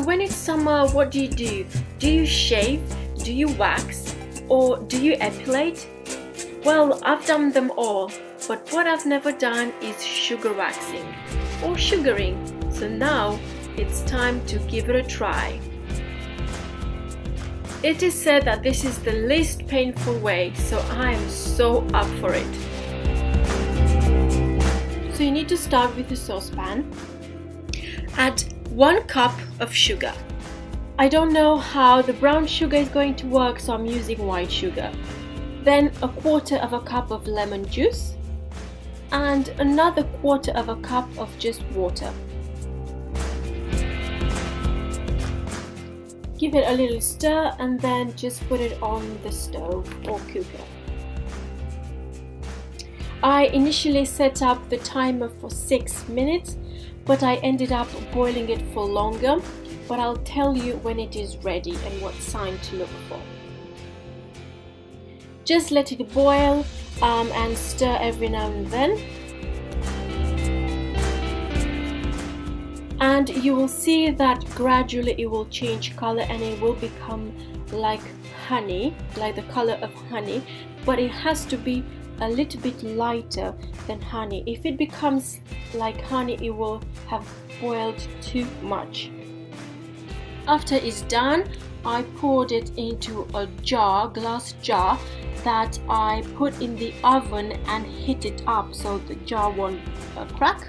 So when it's summer, what do you do? Do you shave? Do you wax? Or do you epilate? Well, I've done them all, but what I've never done is sugar waxing or sugaring. So now it's time to give it a try. It is said that this is the least painful way, so I am so up for it. So you need to start with the saucepan. Add 1 cup of sugar. I don't know how the brown sugar is going to work, so I'm using white sugar. Then 1/4 of a cup of lemon juice and another 1/4 of a cup of just water. Give it a little stir and then just put it on the stove or cooker. I initially set up the timer for 6 minutes, but I ended up boiling it for longer, but I'll tell you when it is ready and what sign to look for. Just let it boil and stir every now and then. And you will see that gradually it will change color and it will become like honey, like the color of honey, but it has to be a little bit lighter than honey. If it becomes like honey, it will have boiled too much. After it's done, I poured it into a jar, glass jar, that I put in the oven and heat it up so the jar won't crack.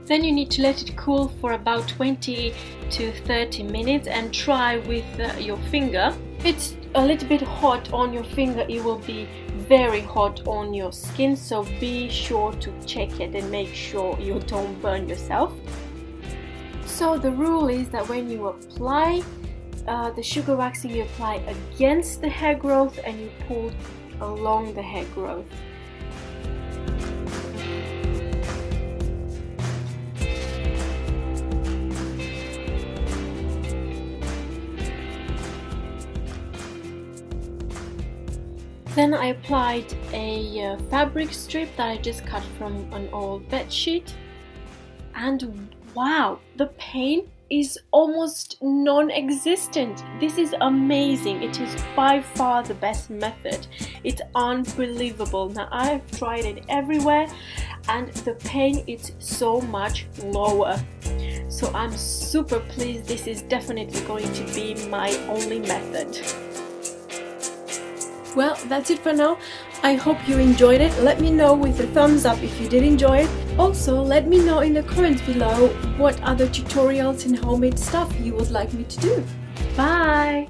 Then you need to let it cool for about 20 to 30 minutes and try with your finger. If it's a little bit hot on your finger, it will be very hot on your skin, so be sure to check it and make sure you don't burn yourself. So the rule is that when you apply the sugar waxing, you apply against the hair growth and you pull along the hair growth. Then I applied a fabric strip that I just cut from an old bed sheet, and wow, the pain is almost non-existent. This is amazing. It is by far the best method. It's unbelievable. Now I've tried it everywhere and the pain is so much lower. So I'm super pleased. This is definitely going to be my only method. Well, that's it for now. I hope you enjoyed it. Let me know with a thumbs up if you did enjoy it. Also, let me know in the comments below what other tutorials and homemade stuff you would like me to do. Bye!